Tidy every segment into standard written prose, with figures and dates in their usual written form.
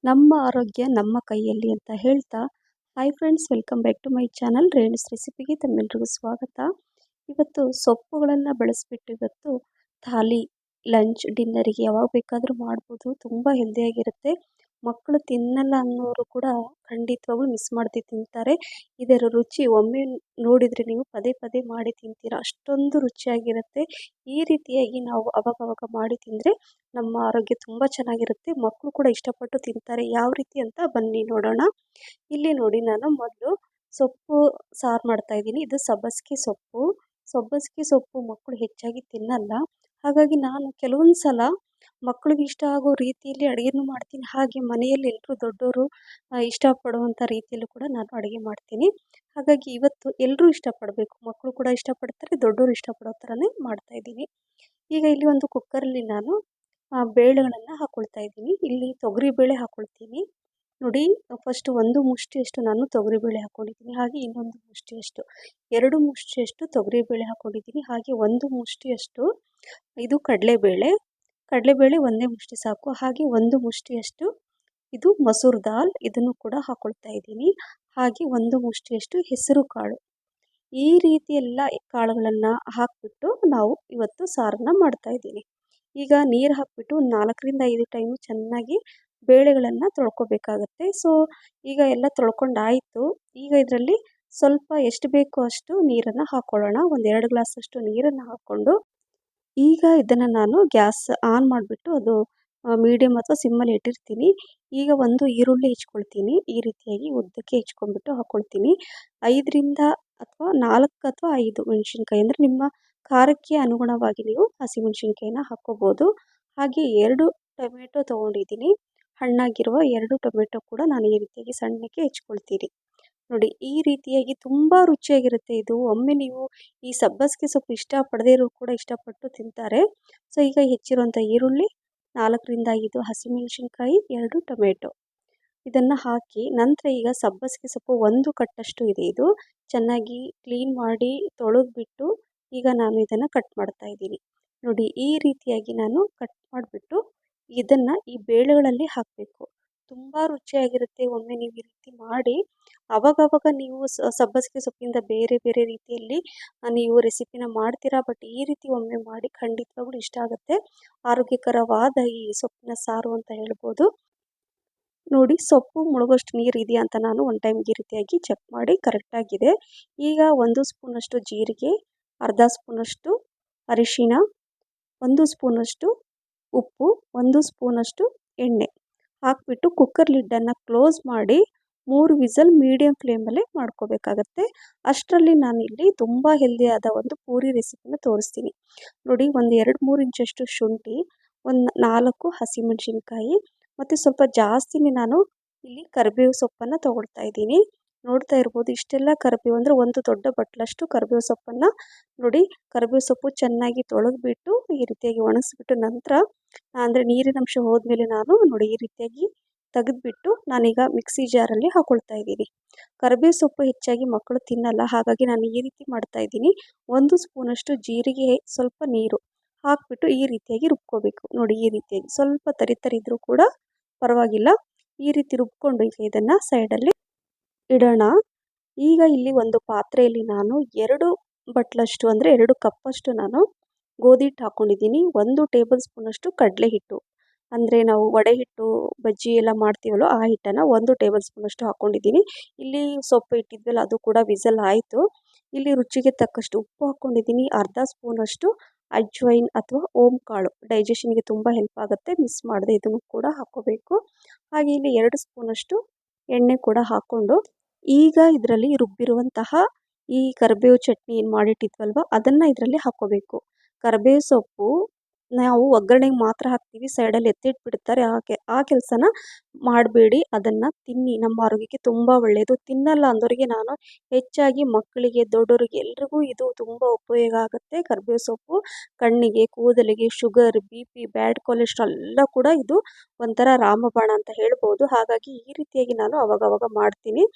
ನಮ್ಮ ಆರೋಗ್ಯ ನಮ್ಮ ಕೈಯಲ್ಲಿ ಅಂತ ಹೇಳ್ತಾ, hi friends, welcome back to my channel Renu's ರೆಸಿಪಿಗೆ ತಮ್ಮೆಲ್ಲರಿಗೂ ಸ್ವಾಗತ. ಇವತ್ತು ಸೊಪ್ಪುಗಳನ್ನು ಬಳಸಿಬಿಟ್ಟು ಇವತ್ತು ಥಾಲಿ, ಲಂಚ್, ಡಿನ್ನರಿಗೆ ಯಾವಾಗ ಬೇಕಾದರೂ ಮಾಡ್ಬೋದು. ತುಂಬ ಹೆಲ್ದಿಯಾಗಿರುತ್ತೆ. ಮಕ್ಕಳು ತಿನ್ನಲ್ಲ ಅನ್ನೋರು ಕೂಡ ಖಂಡಿತವಾಗ್ಲೂ ಮಿಸ್ ಮಾಡದೆ ತಿಂತಾರೆ. ಇದರ ರುಚಿ ಒಮ್ಮೆ ನೋಡಿದರೆ ನೀವು ಪದೇ ಪದೇ ಮಾಡಿ ತಿಂತೀರಾ, ಅಷ್ಟೊಂದು ರುಚಿಯಾಗಿರುತ್ತೆ. ಈ ರೀತಿಯಾಗಿ ನಾವು ಅವಾಗವಾಗ ಮಾಡಿ ತಿಂದರೆ ನಮ್ಮ ಆರೋಗ್ಯ ತುಂಬ ಚೆನ್ನಾಗಿರುತ್ತೆ. ಮಕ್ಕಳು ಕೂಡ ಇಷ್ಟಪಟ್ಟು ತಿಂತಾರೆ. ಯಾವ ರೀತಿ ಅಂತ ಬನ್ನಿ ನೋಡೋಣ. ಇಲ್ಲಿ ನೋಡಿ, ನಾನು ಮೊದಲು ಸೊಪ್ಪು ಸಾರು ಮಾಡ್ತಾ ಇದ್ದೀನಿ. ಇದು ಸಬ್ಬಸಿಗೆ ಸೊಪ್ಪು. ಸಬ್ಬಸಿಗೆ ಸೊಪ್ಪು ಮಕ್ಕಳು ಹೆಚ್ಚಾಗಿ ತಿನ್ನಲ್ಲ. ಹಾಗಾಗಿ ನಾನು ಕೆಲವೊಂದು ಸಲ ಮಕ್ಕಳಿಗೆ ಇಷ್ಟ ಆಗೋ ರೀತಿಯಲ್ಲಿ ಅಡುಗೆನೂ ಮಾಡ್ತೀನಿ. ಹಾಗೆ ಮನೆಯಲ್ಲಿ ಎಲ್ಲರೂ ದೊಡ್ಡವರು ಇಷ್ಟಪಡುವಂಥ ರೀತಿಯಲ್ಲೂ ಕೂಡ ನಾನು ಅಡುಗೆ ಮಾಡ್ತೀನಿ. ಹಾಗಾಗಿ ಇವತ್ತು ಎಲ್ಲರೂ ಇಷ್ಟಪಡಬೇಕು, ಮಕ್ಕಳು ಕೂಡ ಇಷ್ಟಪಡ್ತಾರೆ, ದೊಡ್ಡವರು ಇಷ್ಟಪಡೋ ಥರನೇ ಮಾಡ್ತಾಯಿದ್ದೀನಿ. ಈಗ ಇಲ್ಲಿ ಒಂದು ಕುಕ್ಕರಲ್ಲಿ ನಾನು ಬೇಳೆಗಳನ್ನು ಹಾಕ್ಕೊಳ್ತಾ ಇದ್ದೀನಿ. ಇಲ್ಲಿ ತೊಗರಿಬೇಳೆ ಹಾಕ್ಕೊಳ್ತೀನಿ. ನೋಡಿ, ಫಸ್ಟ್ ಒಂದು ಮುಷ್ಟಿಯಷ್ಟು ನಾನು ತೊಗರಿಬೇಳೆ ಹಾಕ್ಕೊಂಡಿದ್ದೀನಿ. ಹಾಗೆ ಇನ್ನೊಂದು ಮುಷ್ಟಿಯಷ್ಟು, 2 ಮುಷ್ಟಿಯಷ್ಟು ತೊಗರಿಬೇಳೆ ಹಾಕ್ಕೊಂಡಿದ್ದೀನಿ. ಹಾಗೆ 1 ಮುಷ್ಟಿಯಷ್ಟು ಇದು ಕಡಲೆಬೇಳೆ ಒಂದೇ ಮುಷ್ಟಿ ಸಾಕು. ಹಾಗೆ 1 ಮುಷ್ಟಿಯಷ್ಟು ಇದು ಮಸೂರ್ ದಾಲ್, ಇದನ್ನು ಕೂಡ ಹಾಕ್ಕೊಳ್ತಾ ಇದ್ದೀನಿ. ಹಾಗೆ 1 ಮುಷ್ಟಿಯಷ್ಟು ಹೆಸರು ಕಾಳು. ಈ ರೀತಿ ಎಲ್ಲ ಕಾಳುಗಳನ್ನು ಹಾಕಿಬಿಟ್ಟು ನಾವು ಇವತ್ತು ಸಾರನ್ನು ಮಾಡ್ತಾ ಇದ್ದೀನಿ. ಈಗ ನೀರು ಹಾಕಿಬಿಟ್ಟು 4 ರಿಂದ 5 ಟೈಮು ಚೆನ್ನಾಗಿ ಬೇಳೆಗಳನ್ನು ತೊಳ್ಕೊಬೇಕಾಗತ್ತೆ. ಸೊ ಈಗ ಎಲ್ಲ ತೊಳ್ಕೊಂಡಾಯಿತು. ಈಗ ಇದರಲ್ಲಿ ಸ್ವಲ್ಪ ಎಷ್ಟು ಬೇಕೋ ಅಷ್ಟು ನೀರನ್ನು ಹಾಕ್ಕೊಳ್ಳೋಣ. ಒಂದು 2 ಗ್ಲಾಸಷ್ಟು ನೀರನ್ನು ಹಾಕ್ಕೊಂಡು ಈಗ ಇದನ್ನು ನಾನು ಗ್ಯಾಸ್ ಆನ್ ಮಾಡಿಬಿಟ್ಟು ಅದು ಮೀಡಿಯಮ್ ಅಥವಾ ಸಿಮ್ಮಲ್ಲಿ ಇಟ್ಟಿರ್ತೀನಿ. ಈಗ ಒಂದು ಈರುಳ್ಳಿ ಹೆಚ್ಕೊಳ್ತೀನಿ. ಈ ರೀತಿಯಾಗಿ ಉದ್ದಕ್ಕೆ ಹೆಚ್ಕೊಂಡ್ಬಿಟ್ಟು ಹಾಕ್ಕೊಳ್ತೀನಿ. 5 ರಿಂದ ಅಥವಾ 4 ಅಥವಾ 5 ಮೆಣಸಿನ್ಕಾಯಿ, ಅಂದರೆ ನಿಮ್ಮ ಖಾರಕ್ಕೆ ಅನುಗುಣವಾಗಿ ನೀವು ಹಸಿಮೆಣಸಿನ್ಕಾಯಿನ ಹಾಕ್ಕೋಬೋದು. ಹಾಗೆ 2 ಟೊಮೆಟೊ ತೊಗೊಂಡಿದ್ದೀನಿ. ಹಣ್ಣಾಗಿರುವ 2 ಟೊಮೆಟೊ ಕೂಡ ನಾನು ಈ ರೀತಿಯಾಗಿ ಸಣ್ಣಕ್ಕೆ ಹೆಚ್ಕೊಳ್ತೀನಿ. ನೋಡಿ, ಈ ರೀತಿಯಾಗಿ ತುಂಬ ರುಚಿಯಾಗಿರುತ್ತೆ ಇದು. ಒಮ್ಮೆ ನೀವು ಈ ಸಬ್ಬಸಿಗೆ ಸೊಪ್ಪು ಇಷ್ಟಪಡದೇ ಇರೋರು ಕೂಡ ಇಷ್ಟಪಟ್ಟು ತಿಂತಾರೆ. ಸೊ ಈಗ ಹೆಚ್ಚಿರುವಂಥ ಈರುಳ್ಳಿ, 4 ರಿಂದ 5 ಹಸಿಮೆಣಸಿನ್ಕಾಯಿ, 2 ಟೊಮೆಟೊ ಇದನ್ನು ಹಾಕಿ ನಂತರ ಈಗ ಸಬ್ಬಸಿಗೆ ಸೊಪ್ಪು 1 ಕಟ್ಟಷ್ಟು ಇದೆ. ಇದು ಚೆನ್ನಾಗಿ ಕ್ಲೀನ್ ಮಾಡಿ ತೊಳೆದ್ಬಿಟ್ಟು ಈಗ ನಾನು ಇದನ್ನು ಕಟ್ ಮಾಡ್ತಾ ಇದ್ದೀನಿ. ನೋಡಿ, ಈ ರೀತಿಯಾಗಿ ನಾನು ಕಟ್ ಮಾಡಿಬಿಟ್ಟು ಇದನ್ನು ಈ ಬೇಳೆಗಳಲ್ಲಿ ಹಾಕಬೇಕು. ತುಂಬ ರುಚಿಯಾಗಿರುತ್ತೆ. ಒಮ್ಮೆ ನೀವು ಈ ರೀತಿ ಮಾಡಿ ಆವಾಗವಾಗ ನೀವು ಸಬ್ಬಸಿಗೆ ಸೊಪ್ಪಿಂದ ಬೇರೆ ಬೇರೆ ರೀತಿಯಲ್ಲಿ ನೀವು ರೆಸಿಪಿನ ಮಾಡ್ತೀರಾ. ಬಟ್ ಈ ರೀತಿ ಒಮ್ಮೆ ಮಾಡಿ ಖಂಡಿತವಾಗ್ಲೂ ಇಷ್ಟ ಆಗುತ್ತೆ. ಆರೋಗ್ಯಕರವಾದ ಈ ಸೊಪ್ಪಿನ ಸಾರು ಅಂತ ಹೇಳ್ಬೋದು. ನೋಡಿ, ಸೊಪ್ಪು ಮುಳುಗೋಷ್ಟು ನೀರು ಇದೆಯಾ ಅಂತ ನಾನು ಒಂದು ಟೈಮ್ ಈ ರೀತಿಯಾಗಿ ಚೆಕ್ ಮಾಡಿ ಕರೆಕ್ಟಾಗಿದೆ. ಈಗ 1 ಸ್ಪೂನಷ್ಟು ಜೀರಿಗೆ, ಅರ್ಧ ಸ್ಪೂನಷ್ಟು ಅರಿಶಿನ, 1 ಸ್ಪೂನಷ್ಟು ಉಪ್ಪು, 1 ಸ್ಪೂನಷ್ಟು ಎಣ್ಣೆ ಹಾಕಿಬಿಟ್ಟು ಕುಕ್ಕರ್ ಲಿಡ್ಡನ್ನು ಕ್ಲೋಸ್ ಮಾಡಿ 3 ವಿಸಲ್ ಮೀಡಿಯಮ್ ಫ್ಲೇಮಲ್ಲೇ ಮಾಡ್ಕೋಬೇಕಾಗತ್ತೆ. ಅಷ್ಟರಲ್ಲಿ ನಾನಿಲ್ಲಿ ತುಂಬ ಹೆಲ್ದಿಯಾದ ಒಂದು ಪೂರಿ ರೆಸಿಪಿನ ತೋರಿಸ್ತೀನಿ. ನೋಡಿ, ಒಂದು 2-3 ಇಂಚಷ್ಟು ಶುಂಠಿ, ಒಂದು 4 ಹಸಿಮೆಣಸಿನ್ಕಾಯಿ ಮತ್ತು ಸ್ವಲ್ಪ ಜಾಸ್ತಿನೇ ನಾನು ಇಲ್ಲಿ ಕರಿಬೇವು ಸೊಪ್ಪನ್ನು ತೊಗೊಳ್ತಾ ಇದ್ದೀನಿ. ನೋಡ್ತಾ ಇರ್ಬೋದು, ಇಷ್ಟೆಲ್ಲ ಕರಿಬೇವು ಅಂದರೆ ಒಂದು ದೊಡ್ಡ ಬಟ್ಲಷ್ಟು ಕರಿಬೇವು ಸೊಪ್ಪನ್ನು. ನೋಡಿ, ಕರಿಬೇವು ಸೊಪ್ಪು ಚೆನ್ನಾಗಿ ತೊಳೆದ್ಬಿಟ್ಟು ಈ ರೀತಿಯಾಗಿ ಒಣಗಿಸ್ಬಿಟ್ಟು ನಂತರ ಅಂದರೆ ನೀರಿನಂಶ ಹೋದ್ಮೇಲೆ ನಾನು ನೋಡಿ ಈ ರೀತಿಯಾಗಿ ತೆಗೆದ್ಬಿಟ್ಟು ನಾನೀಗ ಮಿಕ್ಸಿ ಜಾರಲ್ಲಿ ಹಾಕ್ಕೊಳ್ತಾ ಇದ್ದೀನಿ. ಕರಿಬೇವು ಸೊಪ್ಪು ಹೆಚ್ಚಾಗಿ ಮಕ್ಕಳು ತಿನ್ನಲ್ಲ, ಹಾಗಾಗಿ ನಾನು ಈ ರೀತಿ ಮಾಡ್ತಾ ಇದ್ದೀನಿ. 1 ಸ್ಪೂನಷ್ಟು ಜೀರಿಗೆ, ಸ್ವಲ್ಪ ನೀರು ಹಾಕಿಬಿಟ್ಟು ಈ ರೀತಿಯಾಗಿ ರುಬ್ಕೋಬೇಕು. ನೋಡಿ, ಈ ರೀತಿಯಾಗಿ ಸ್ವಲ್ಪ ತರಿತರಿದ್ರೂ ಕೂಡ ಪರವಾಗಿಲ್ಲ. ಈ ರೀತಿ ರುಬ್ಕೊಂಡು ಈಗ ಇದನ್ನು ಸೈಡಲ್ಲಿ ಇಡೋಣ. ಈಗ ಇಲ್ಲಿ ಒಂದು ಪಾತ್ರೆಯಲ್ಲಿ ನಾನು 2 ಬಟ್ಲಷ್ಟು ಅಂದರೆ 2 ಕಪ್ಪಷ್ಟು ನಾನು ಗೋಧಿ ಹಿಟ್ಟು ಹಾಕ್ಕೊಂಡಿದ್ದೀನಿ. 1 ಟೇಬಲ್ ಸ್ಪೂನಷ್ಟು ಕಡಲೆ ಹಿಟ್ಟು, ಅಂದರೆ ನಾವು ವಡೆ ಹಿಟ್ಟು, ಬಜ್ಜಿ ಎಲ್ಲ ಮಾಡ್ತೀವಲ್ಲ ಆ ಹಿಟ್ಟನ್ನು 1 ಟೇಬಲ್ ಸ್ಪೂನಷ್ಟು ಹಾಕ್ಕೊಂಡಿದ್ದೀನಿ. ಇಲ್ಲಿ ಸೊಪ್ಪು ಇಟ್ಟಿದ್ವಲ್ಲ ಅದು ಕೂಡ ವಿಸಲ್ ಆಯಿತು. ಇಲ್ಲಿ ರುಚಿಗೆ ತಕ್ಕಷ್ಟು ಉಪ್ಪು ಹಾಕ್ಕೊಂಡಿದ್ದೀನಿ. ಅರ್ಧ ಸ್ಪೂನಷ್ಟು ಅಜ್ವೈನ್ ಅಥವಾ ಓಂ ಕಾಳು, ಡೈಜೆಷನ್ಗೆ ತುಂಬ ಹೆಲ್ಪ್ ಆಗುತ್ತೆ. ಮಿಸ್ ಮಾಡದೆ ಇದನ್ನು ಕೂಡ ಹಾಕ್ಕೋಬೇಕು. ಹಾಗೆ ಇಲ್ಲಿ 2 ಸ್ಪೂನಷ್ಟು ಎಣ್ಣೆ ಕೂಡ ಹಾಕ್ಕೊಂಡು ಈಗ ಇದರಲ್ಲಿ ರುಬ್ಬಿರುವಂತಹ ಈ ಕರಿಬೇವು ಚಟ್ನಿ ಏನು ಮಾಡಿಟ್ಟಿದ್ವಲ್ವ ಅದನ್ನು ಇದರಲ್ಲಿ ಹಾಕ್ಕೋಬೇಕು. ಕರಿಬೇವು ಸೊಪ್ಪು ನಾವು ಒಗ್ಗರಣೆಗೆ ಮಾತ್ರ ಹಾಕ್ತೀವಿ, ಸೈಡಲ್ಲಿ ಎತ್ತಿಟ್ಬಿಡ್ತಾರೆ. ಆ ಕೆಲಸನ ಮಾಡಬೇಡಿ. ಅದನ್ನು ತಿನ್ನಿ, ನಮ್ಮ ಆರೋಗ್ಯಕ್ಕೆ ತುಂಬ ಒಳ್ಳೆಯದು. ತಿನ್ನಲ್ಲ ಅಂದವರಿಗೆ ನಾನು ಹೆಚ್ಚಾಗಿ ಮಕ್ಕಳಿಗೆ, ದೊಡ್ಡವರಿಗೆ ಎಲ್ರಿಗೂ ಇದು ತುಂಬ ಉಪಯೋಗ ಆಗುತ್ತೆ. ಕರಿಬೇವು ಸೊಪ್ಪು ಕಣ್ಣಿಗೆ, ಕೂದಲಿಗೆ, ಶುಗರ್, BP, ಬ್ಯಾಡ್ ಕೊಲೆಸ್ಟ್ರಾಲ್ ಎಲ್ಲ ಕೂಡ ಇದು ಒಂಥರ ರಾಮಬಾಣ ಅಂತ ಹೇಳ್ಬೋದು. ಹಾಗಾಗಿ ಈ ರೀತಿಯಾಗಿ ನಾನು ಅವಾಗವಾಗ ಮಾಡ್ತೀನಿ.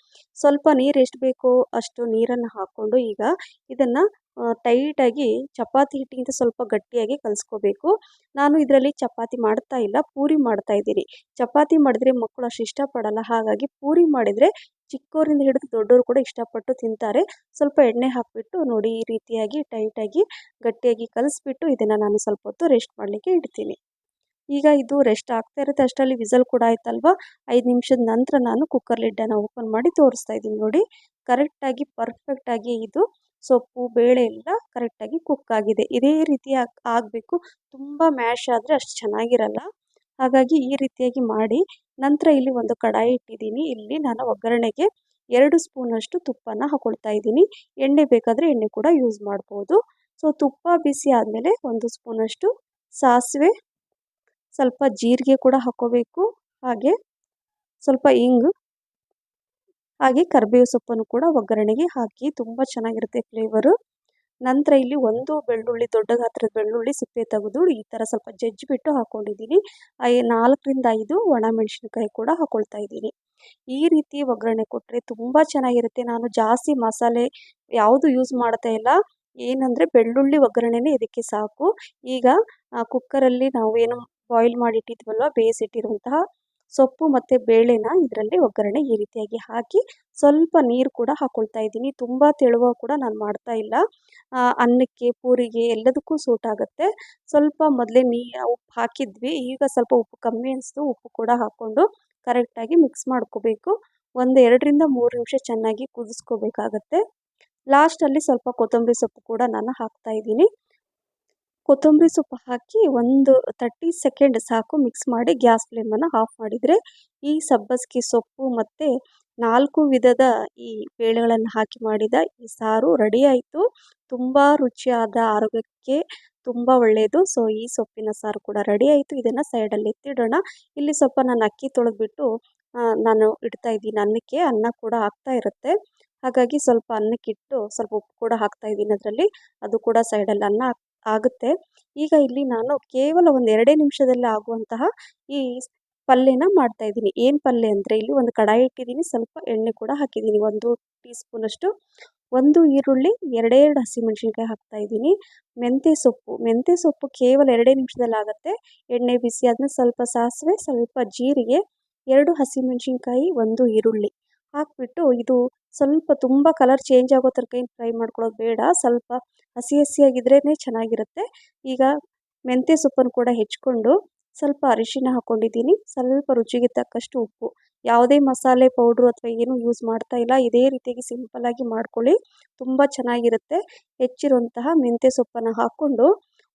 ಸ್ವಲ್ಪ ನೀರು ಎಷ್ಟು ಬೇಕೋ ಅಷ್ಟು ನೀರನ್ನು ಹಾಕ್ಕೊಂಡು ಈಗ ಇದನ್ನು ಟೈಟಾಗಿ ಚಪಾತಿ ಹಿಟ್ಟಿಗಿಂತ ಸ್ವಲ್ಪ ಗಟ್ಟಿಯಾಗಿ ಕಲಿಸ್ಕೋಬೇಕು. ನಾನು ಇದರಲ್ಲಿ ಚಪಾತಿ ಮಾಡ್ತಾ ಇಲ್ಲ, ಪೂರಿ ಮಾಡ್ತಾ ಇದ್ದೀನಿ. ಚಪಾತಿ ಮಾಡಿದರೆ ಮಕ್ಕಳು ಅಷ್ಟು ಇಷ್ಟಪಡಲ್ಲ, ಹಾಗಾಗಿ ಪೂರಿ ಮಾಡಿದರೆ ಚಿಕ್ಕವರಿಂದ ಹಿಡಿದು ದೊಡ್ಡವರು ಕೂಡ ಇಷ್ಟಪಟ್ಟು ತಿಂತಾರೆ. ಸ್ವಲ್ಪ ಎಣ್ಣೆ ಹಾಕಿಬಿಟ್ಟು ನೋಡಿ ಈ ರೀತಿಯಾಗಿ ಟೈಟಾಗಿ ಗಟ್ಟಿಯಾಗಿ ಕಲಿಸ್ಬಿಟ್ಟು ಇದನ್ನು ನಾನು ಸ್ವಲ್ಪ ಹೊತ್ತು ರೆಸ್ಟ್ ಮಾಡಲಿಕ್ಕೆ ಇಡ್ತೀನಿ. ಈಗ ಇದು ರೆಸ್ಟ್ ಆಗ್ತಾ ಇರುತ್ತೆ ಅಷ್ಟರಲ್ಲಿ ವಿಸಲ್ ಕೂಡ ಆಯ್ತಲ್ವಾ. 5 ನಿಮಿಷದ ನಂತರ ನಾನು ಕುಕ್ಕರ್ ಲಿಡ್ಡನ್ನು ಓಪನ್ ಮಾಡಿ ತೋರಿಸ್ತಾ ಇದ್ದೀನಿ. ನೋಡಿ ಕರೆಕ್ಟಾಗಿ ಪರ್ಫೆಕ್ಟಾಗಿ ಇದು ಸೊಪ್ಪು ಬೇಳೆ ಎಲ್ಲ ಕರೆಕ್ಟಾಗಿ ಕುಕ್ ಆಗಿದೆ. ಇದೇ ರೀತಿ ಆಗಬೇಕು. ತುಂಬ ಮ್ಯಾಶ್ ಆದರೆ ಅಷ್ಟು ಚೆನ್ನಾಗಿರಲ್ಲ. ಹಾಗಾಗಿ ಈ ರೀತಿಯಾಗಿ ಮಾಡಿ ನಂತರ ಇಲ್ಲಿ ಒಂದು ಕಡಾಯಿ ಇಟ್ಟಿದ್ದೀನಿ. ಇಲ್ಲಿ ನಾನು ಒಗ್ಗರಣೆಗೆ 2 ಸ್ಪೂನಷ್ಟು ತುಪ್ಪನ ಹಾಕೊಳ್ತಾ ಇದ್ದೀನಿ. ಎಣ್ಣೆ ಬೇಕಾದರೆ ಎಣ್ಣೆ ಕೂಡ ಯೂಸ್ ಮಾಡ್ಬೋದು. ಸೊ ತುಪ್ಪ ಬಿಸಿ ಆದಮೇಲೆ 1 ಸ್ಪೂನಷ್ಟು ಸಾಸಿವೆ, ಸ್ವಲ್ಪ ಜೀರಿಗೆ ಕೂಡ ಹಾಕೋಬೇಕು, ಹಾಗೆ ಸ್ವಲ್ಪ ಇಂಗು, ಹಾಗೆ ಕರಿಬೇವು ಸೊಪ್ಪನ್ನು ಕೂಡ ಒಗ್ಗರಣೆಗೆ ಹಾಕಿ ತುಂಬ ಚೆನ್ನಾಗಿರುತ್ತೆ ಫ್ಲೇವರು. ನಂತರ ಇಲ್ಲಿ 1 ಬೆಳ್ಳುಳ್ಳಿ, ದೊಡ್ಡ ಗಾತ್ರದ ಬೆಳ್ಳುಳ್ಳಿ ಸಿಪ್ಪೆ ತೆಗೆದು ಈ ಥರ ಸ್ವಲ್ಪ ಜಜ್ಜಿಬಿಟ್ಟು ಹಾಕ್ಕೊಂಡಿದ್ದೀನಿ. 4ರಿಂದ 5 ಒಣಮೆಣಸಿನ್ಕಾಯಿ ಕೂಡ ಹಾಕ್ಕೊಳ್ತಾ ಇದ್ದೀನಿ. ಈ ರೀತಿ ಒಗ್ಗರಣೆ ಕೊಟ್ಟರೆ ತುಂಬ ಚೆನ್ನಾಗಿರುತ್ತೆ. ನಾನು ಜಾಸ್ತಿ ಮಸಾಲೆ ಯಾವುದು ಯೂಸ್ ಮಾಡ್ತಾ ಇಲ್ಲ. ಏನಂದರೆ ಬೆಳ್ಳುಳ್ಳಿ ಒಗ್ಗರಣೆನೇ ಇದಕ್ಕೆ ಸಾಕು. ಈಗ ಕುಕ್ಕರಲ್ಲಿ ನಾವು ಏನು ಬಾಯ್ಲ್ ಮಾಡಿಟ್ಟಿದ್ವಲ್ವ, ಬೇಯಿಸಿಟ್ಟಿರುವಂತಹ ಸೊಪ್ಪು ಮತ್ತು ಬೇಳೆನ ಇದರಲ್ಲಿ ಒಗ್ಗರಣೆ ಈ ರೀತಿಯಾಗಿ ಹಾಕಿ ಸ್ವಲ್ಪ ನೀರು ಕೂಡ ಹಾಕ್ಕೊಳ್ತಾ ಇದ್ದೀನಿ. ತುಂಬ ತೆಳುವ ಕೂಡ ನಾನು ಮಾಡ್ತಾ ಇಲ್ಲ. ಅನ್ನಕ್ಕೆ, ಪೂರಿಗೆ ಎಲ್ಲದಕ್ಕೂ ಸೂಟ್ ಆಗುತ್ತೆ. ಸ್ವಲ್ಪ ಮೊದಲೇ ಉಪ್ಪು ಹಾಕಿದ್ವಿ, ಈಗ ಸ್ವಲ್ಪ ಉಪ್ಪು ಕಮ್ಮಿ ಅನಿಸ್ತು. ಉಪ್ಪು ಕೂಡ ಹಾಕ್ಕೊಂಡು ಕರೆಕ್ಟಾಗಿ ಮಿಕ್ಸ್ ಮಾಡ್ಕೋಬೇಕು. 2ರಿಂದ 3 ನಿಮಿಷ ಚೆನ್ನಾಗಿ ಕುದಿಸ್ಕೋಬೇಕಾಗತ್ತೆ. ಲಾಸ್ಟಲ್ಲಿ ಸ್ವಲ್ಪ ಕೊತ್ತಂಬರಿ ಸೊಪ್ಪು ಕೂಡ ನಾನು ಹಾಕ್ತಾ ಇದ್ದೀನಿ. ಕೊತ್ತಂಬರಿ ಸೊಪ್ಪು ಹಾಕಿ ಒಂದು 30 ಸೆಕೆಂಡ್ ಸಾಕು ಮಿಕ್ಸ್ ಮಾಡಿ ಗ್ಯಾಸ್ ಫ್ಲೇಮನ್ನು ಆಫ್ ಮಾಡಿದರೆ ಈ ಸಬ್ಬಸಿಗೆ ಸೊಪ್ಪು ಮತ್ತು 4 ವಿಧದ ಈ ಬೇಳೆಗಳನ್ನು ಹಾಕಿ ಮಾಡಿದ ಈ ಸಾರು ರೆಡಿ ಆಯಿತು. ತುಂಬ ರುಚಿಯಾದ, ಆರೋಗ್ಯಕ್ಕೆ ತುಂಬ ಒಳ್ಳೆಯದು. ಸೊ ಈ ಸೊಪ್ಪಿನ ಸಾರು ಕೂಡ ರೆಡಿ ಆಯಿತು. ಇದನ್ನು ಸೈಡಲ್ಲಿ ಎತ್ತಿಡೋಣ. ಇಲ್ಲಿ ಸ್ವಲ್ಪ ನಾನು ಅಕ್ಕಿ ತೊಳೆದ್ಬಿಟ್ಟು ನಾನು ಇಡ್ತಾ ಇದ್ದೀನಿ ಅನ್ನಕ್ಕೆ. ಅನ್ನ ಕೂಡ ಆಗ್ತಾ ಇರುತ್ತೆ, ಹಾಗಾಗಿ ಸ್ವಲ್ಪ ಅನ್ನಕ್ಕಿಟ್ಟು ಸ್ವಲ್ಪ ಉಪ್ಪು ಕೂಡ ಹಾಕ್ತಾ ಇದ್ದೀನಿ ಅದರಲ್ಲಿ. ಅದು ಕೂಡ ಸೈಡಲ್ಲಿ ಅನ್ನ ಆಗುತ್ತೆ. ಈಗ ಇಲ್ಲಿ ನಾನು ಕೇವಲ ಒಂದು 2 ನಿಮಿಷದಲ್ಲಿ ಆಗುವಂತಹ ಈ ಪಲ್ಯನ ಮಾಡ್ತಾ ಇದ್ದೀನಿ. ಏನು ಪಲ್ಯ ಅಂದರೆ ಇಲ್ಲಿ ಒಂದು ಕಡಾಯಿ ಇಟ್ಟಿದ್ದೀನಿ, ಸ್ವಲ್ಪ ಎಣ್ಣೆ ಕೂಡ ಹಾಕಿದ್ದೀನಿ, 1 ಟೀ ಸ್ಪೂನಷ್ಟು. 1 ಈರುಳ್ಳಿ, 2 ಹಸಿಮೆಣಸಿನ್ಕಾಯಿ ಹಾಕ್ತಾ ಇದ್ದೀನಿ. ಮೆಂತ್ಯ ಸೊಪ್ಪು ಕೇವಲ 2 ನಿಮಿಷದಲ್ಲಿ ಆಗುತ್ತೆ. ಎಣ್ಣೆ ಬಿಸಿ ಆದಮೇಲೆ ಸ್ವಲ್ಪ ಸಾಸಿವೆ, ಸ್ವಲ್ಪ ಜೀರಿಗೆ, 2 ಹಸಿಮೆಣಸಿನ್ಕಾಯಿ, 1 ಈರುಳ್ಳಿ ಹಾಕಿಬಿಟ್ಟು ಇದು ಸ್ವಲ್ಪ ತುಂಬ ಕಲರ್ ಚೇಂಜ್ ಆಗೋ ತನಕ ಏನು ಫ್ರೈ ಮಾಡ್ಕೊಳ್ಳೋದು ಬೇಡ. ಸ್ವಲ್ಪ ಹಸಿಯಾಗಿದ್ರೇ ಚೆನ್ನಾಗಿರುತ್ತೆ. ಈಗ ಮೆಂತ್ಯ ಸೊಪ್ಪನ್ನು ಕೂಡ ಹೆಚ್ಕೊಂಡು ಸ್ವಲ್ಪ ಅರಿಶಿನ ಹಾಕ್ಕೊಂಡಿದ್ದೀನಿ, ಸ್ವಲ್ಪ ರುಚಿಗೆ ತಕ್ಕಷ್ಟು ಉಪ್ಪು. ಯಾವುದೇ ಮಸಾಲೆ ಪೌಡ್ರು ಅಥವಾ ಏನು ಯೂಸ್ ಮಾಡ್ತಾ ಇಲ್ಲ. ಇದೇ ರೀತಿಯಾಗಿ ಸಿಂಪಲ್ಲಾಗಿ ಮಾಡ್ಕೊಳ್ಳಿ, ತುಂಬ ಚೆನ್ನಾಗಿರುತ್ತೆ. ಹೆಚ್ಚಿರುವಂತಹ ಮೆಂತ್ಯ ಸೊಪ್ಪನ್ನು ಹಾಕ್ಕೊಂಡು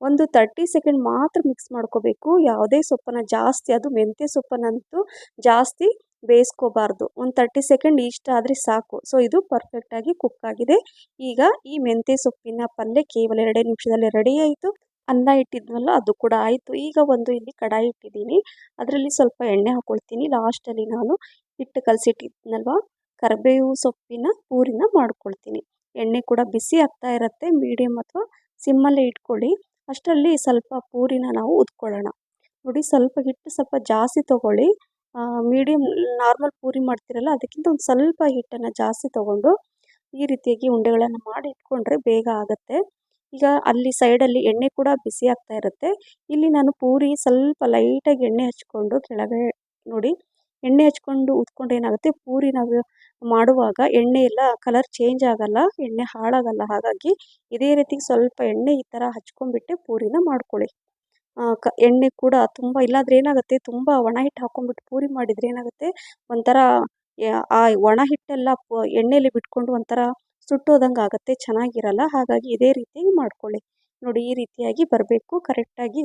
ಒಂದು 30 ಸೆಕೆಂಡ್ ಮಾತ್ರ ಮಿಕ್ಸ್ ಮಾಡ್ಕೋಬೇಕು. ಯಾವುದೇ ಸೊಪ್ಪನ್ನು ಜಾಸ್ತಿ, ಅದು ಮೆಂತ್ಯ ಸೊಪ್ಪನ್ನಂತೂ ಜಾಸ್ತಿ ಬೇಯಿಸ್ಕೋಬಾರ್ದು. ಒಂದು 30 ಸೆಕೆಂಡ್ ಇಷ್ಟ ಆದರೆ ಸಾಕು. ಸೊ ಇದು ಪರ್ಫೆಕ್ಟಾಗಿ ಕುಕ್ ಆಗಿದೆ. ಈಗ ಈ ಮೆಂತ್ಯ ಸೊಪ್ಪಿನ ಪಲ್ಯ ಕೇವಲ 2 ನಿಮಿಷದಲ್ಲಿ ರೆಡಿ ಆಯಿತು. ಅನ್ನ ಇಟ್ಟಿದ್ವಲ್ಲ ಅದು ಕೂಡ ಆಯಿತು. ಈಗ ಒಂದು ಇಲ್ಲಿ ಕಡಾಯಿ ಇಟ್ಟಿದ್ದೀನಿ, ಅದರಲ್ಲಿ ಸ್ವಲ್ಪ ಎಣ್ಣೆ ಹಾಕ್ಕೊಳ್ತೀನಿ. ಲಾಸ್ಟಲ್ಲಿ ನಾನು ಹಿಟ್ಟು ಕಲಸಿಟ್ಟಿದ್ನಲ್ವ, ಕರಿಬೇವು ಸೊಪ್ಪಿನ ಪೂರಿನ ಮಾಡ್ಕೊಳ್ತೀನಿ. ಎಣ್ಣೆ ಕೂಡ ಬಿಸಿ ಆಗ್ತಾ ಇರುತ್ತೆ. ಮೀಡಿಯಮ್ ಅಥವಾ ಸಿಮ್ಮಲ್ಲೇ ಇಟ್ಕೊಳ್ಳಿ. ಅಷ್ಟರಲ್ಲಿ ಸ್ವಲ್ಪ ಪೂರಿನ ನಾವು ಉದ್ಕೊಳ್ಳೋಣ. ನೋಡಿ ಸ್ವಲ್ಪ ಹಿಟ್ಟು ಸ್ವಲ್ಪ ಜಾಸ್ತಿ ತೊಗೊಳ್ಳಿ. ಮೀಡಿಯಮ್ ನಾರ್ಮಲ್ ಪೂರಿ ಮಾಡ್ತಿರಲ್ಲ ಅದಕ್ಕಿಂತ ಒಂದು ಸ್ವಲ್ಪ ಹಿಟ್ಟನ್ನು ಜಾಸ್ತಿ ತೊಗೊಂಡು ಈ ರೀತಿಯಾಗಿ ಉಂಡೆಗಳನ್ನು ಮಾಡಿ ಇಟ್ಕೊಂಡ್ರೆ ಬೇಗ ಆಗುತ್ತೆ. ಈಗ ಅಲ್ಲಿ ಸೈಡಲ್ಲಿ ಎಣ್ಣೆ ಕೂಡ ಬಿಸಿ ಆಗ್ತಾ ಇರುತ್ತೆ. ಇಲ್ಲಿ ನಾನು ಪೂರಿ ಸ್ವಲ್ಪ ಲೈಟಾಗಿ ಎಣ್ಣೆ ಹಚ್ಕೊಂಡು ಕೆಳಗಡೆ ನೋಡಿ, ಎಣ್ಣೆ ಹಚ್ಕೊಂಡು ಉದ್ಕೊಂಡು ಏನಾಗುತ್ತೆ, ಪೂರಿ ನಾವು ಮಾಡುವಾಗ ಎಣ್ಣೆ ಎಲ್ಲ ಕಲರ್ ಚೇಂಜ್ ಆಗಲ್ಲ, ಎಣ್ಣೆ ಹಾಳಾಗಲ್ಲ. ಹಾಗಾಗಿ ಇದೇ ರೀತಿ ಸ್ವಲ್ಪ ಎಣ್ಣೆ ಈ ಥರ ಹಚ್ಕೊಂಡ್ಬಿಟ್ಟೆ ಪೂರಿನ ಮಾಡ್ಕೊಳ್ಳಿ. ಎಣ್ಣೆ ಕೂಡ ತುಂಬ ಇಲ್ಲಾಂದ್ರೆ ಏನಾಗುತ್ತೆ, ತುಂಬ ಒಣ ಹಿಟ್ಟು ಹಾಕ್ಕೊಂಡ್ಬಿಟ್ಟು ಪೂರಿ ಮಾಡಿದರೆ ಏನಾಗುತ್ತೆ, ಒಂಥರ ಆ ಒಣ ಹಿಟ್ಟೆಲ್ಲ ಎಣ್ಣೆಯಲ್ಲಿ ಬಿಟ್ಕೊಂಡು ಒಂಥರ ಸುಟ್ಟೋದಂಗೆ ಆಗುತ್ತೆ, ಚೆನ್ನಾಗಿರಲ್ಲ. ಹಾಗಾಗಿ ಇದೇ ರೀತಿಯಾಗಿ ಮಾಡ್ಕೊಳ್ಳಿ. ನೋಡಿ ಈ ರೀತಿಯಾಗಿ ಬರಬೇಕು ಕರೆಕ್ಟಾಗಿ.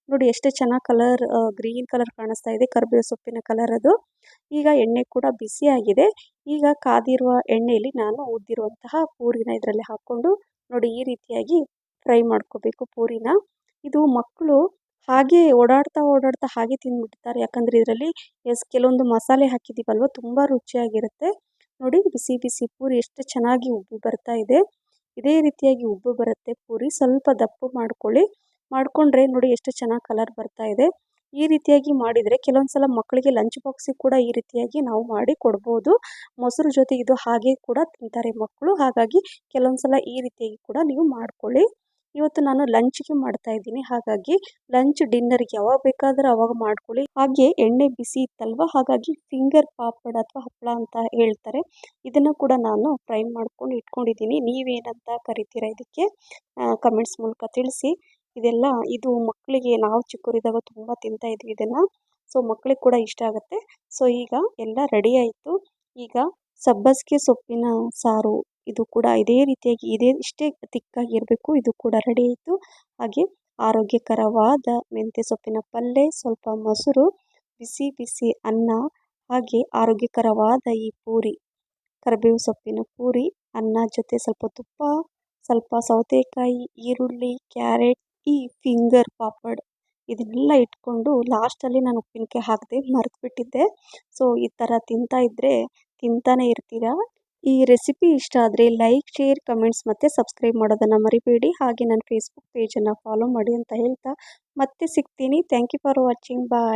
ನೋಡಿ ಎಷ್ಟು ಚೆನ್ನಾಗಿ ಕಲರ್, ಗ್ರೀನ್ ಕಲರ್ ಕಾಣಿಸ್ತಾ ಇದೆ, ಕರಿಬೇವು ಸೊಪ್ಪಿನ ಕಲರ್ ಅದು. ಈಗ ಎಣ್ಣೆ ಕೂಡ ಬಿಸಿಯಾಗಿದೆ. ಈಗ ಕಾದಿರುವ ಎಣ್ಣೆಯಲ್ಲಿ ನಾನು ಉದ್ದಿರುವಂತಹ ಪೂರಿನ ಇದರಲ್ಲಿ ಹಾಕ್ಕೊಂಡು ನೋಡಿ ಈ ರೀತಿಯಾಗಿ ಫ್ರೈ ಮಾಡ್ಕೋಬೇಕು ಪೂರಿನ. ಇದು ಮಕ್ಕಳು ಹಾಗೆ ಓಡಾಡ್ತಾ ಹಾಗೆ ತಿಂದ್ಬಿಡ್ತಾರೆ. ಯಾಕಂದರೆ ಇದರಲ್ಲಿ ಕೆಲವೊಂದು ಮಸಾಲೆ ಹಾಕಿದ್ದೀವಲ್ವ, ತುಂಬ ರುಚಿಯಾಗಿರುತ್ತೆ. ನೋಡಿ ಬಿಸಿ ಬಿಸಿ ಪೂರಿ ಎಷ್ಟು ಚೆನ್ನಾಗಿ ಉಬ್ಬಿ ಬರ್ತಾ ಇದೆ. ಇದೇ ರೀತಿಯಾಗಿ ಉಬ್ಬು ಬರುತ್ತೆ ಪೂರಿ. ಸ್ವಲ್ಪ ದಪ್ಪ ಮಾಡ್ಕೊಳ್ಳಿ, ಮಾಡಿಕೊಂಡ್ರೆ ನೋಡಿ ಎಷ್ಟು ಚೆನ್ನಾಗಿ ಕಲರ್ ಬರ್ತಾ ಇದೆ. ಈ ರೀತಿಯಾಗಿ ಮಾಡಿದರೆ ಕೆಲವೊಂದು ಸಲ ಮಕ್ಕಳಿಗೆ ಲಂಚ್ ಬಾಕ್ಸಿಗೆ ಕೂಡ ಈ ರೀತಿಯಾಗಿ ನಾವು ಮಾಡಿ ಕೊಡ್ಬೋದು. ಮೊಸರು ಜೊತೆ ಇದು ಹಾಗೆ ಕೂಡ ತಿಂತಾರೆ ಮಕ್ಕಳು. ಹಾಗಾಗಿ ಕೆಲವೊಂದು ಸಲ ಈ ರೀತಿಯಾಗಿ ಕೂಡ ನೀವು ಮಾಡ್ಕೊಳ್ಳಿ. ಇವತ್ತು ನಾನು ಲಂಚ್ಗೆ ಮಾಡ್ತಾ ಇದ್ದೀನಿ. ಹಾಗಾಗಿ ಲಂಚ್ ಡಿನ್ನರ್ಗೆ ಯಾವಾಗ ಬೇಕಾದ್ರೆ ಅವಾಗ ಮಾಡ್ಕೊಳ್ಳಿ. ಹಾಗೆ ಎಣ್ಣೆ ಬಿಸಿ ಇತ್ತಲ್ವ, ಹಾಗಾಗಿ ಫಿಂಗರ್ ಪಾಪಡ್ ಅಥವಾ ಹಪ್ಪಳ ಅಂತ ಹೇಳ್ತಾರೆ. ಇದನ್ನು ಕೂಡ ನಾನು ಫ್ರೈ ಮಾಡ್ಕೊಂಡು ಇಟ್ಕೊಂಡಿದ್ದೀನಿ. ನೀವೇನಂತ ಕರಿತೀರಾ ಇದಕ್ಕೆ ಕಮೆಂಟ್ಸ್ ಮೂಲಕ ತಿಳಿಸಿ. ಇದು ಮಕ್ಕಳಿಗೆ ನಾವು ಚಿಕ್ಕವರಿದ್ದಾಗ ತುಂಬ ತಿಂತಾ ಇದ್ವಿ ಇದನ್ನು. ಸೊ ಮಕ್ಕಳಿಗೆ ಕೂಡ ಇಷ್ಟ ಆಗುತ್ತೆ. ಸೊ ಈಗ ಎಲ್ಲ ರೆಡಿ ಆಯಿತು. ಈಗ ಸಬ್ಬಸಿಗೆ ಸೊಪ್ಪಿನ ಸಾರು ಇದು ಕೂಡ ಇದೇ ರೀತಿಯಾಗಿ ಇಷ್ಟೇ ತಿಕ್ಕಾಗಿರಬೇಕು. ಇದು ಕೂಡ ರೆಡಿ ಆಯಿತು. ಹಾಗೆ ಆರೋಗ್ಯಕರವಾದ ಮೆಂತ್ಯ ಸೊಪ್ಪಿನ ಪಲ್ಯ, ಸ್ವಲ್ಪ ಮೊಸರು, ಬಿಸಿ ಬಿಸಿ ಅನ್ನ, ಹಾಗೆ ಆರೋಗ್ಯಕರವಾದ ಈ ಪೂರಿ, ಕರಿಬೇವು ಸೊಪ್ಪಿನ ಪೂರಿ, ಅನ್ನ ಜೊತೆ ಸ್ವಲ್ಪ ತುಪ್ಪ, ಸ್ವಲ್ಪ ಸೌತೆಕಾಯಿ, ಈರುಳ್ಳಿ, ಕ್ಯಾರೆಟ್, ಈ ಫಿಂಗರ್ ಪಾಪಡ್ ಇದನ್ನೆಲ್ಲ ಇಟ್ಕೊಂಡು ಲಾಸ್ಟಲ್ಲಿ ನಾನು ಉಪ್ಪಿನಕಾಯಿ ಹಾಕದೆ ಮರೆತುಬಿಟ್ಟಿದ್ದೆ. ಸೊ ಈ ಥರ ತಿಂತಾ ಇದ್ದರೆ ತಿಂತಾನೆ ಇರ್ತೀರಾ. ಈ ರೆಸಿಪಿ ಇಷ್ಟ ಆದರೆ ಲೈಕ್, ಶೇರ್, ಕಮೆಂಟ್ಸ್ ಮತ್ತು ಸಬ್ಸ್ಕ್ರೈಬ್ ಮಾಡೋದನ್ನು ಮರಿಬೇಡಿ. ಹಾಗೆ ನನ್ನ ಫೇಸ್ಬುಕ್ ಪೇಜನ್ನು ಫಾಲೋ ಮಾಡಿ ಅಂತ ಹೇಳ್ತಾ ಮತ್ತೆ ಸಿಗ್ತೀನಿ. Thank you for watching. Bye.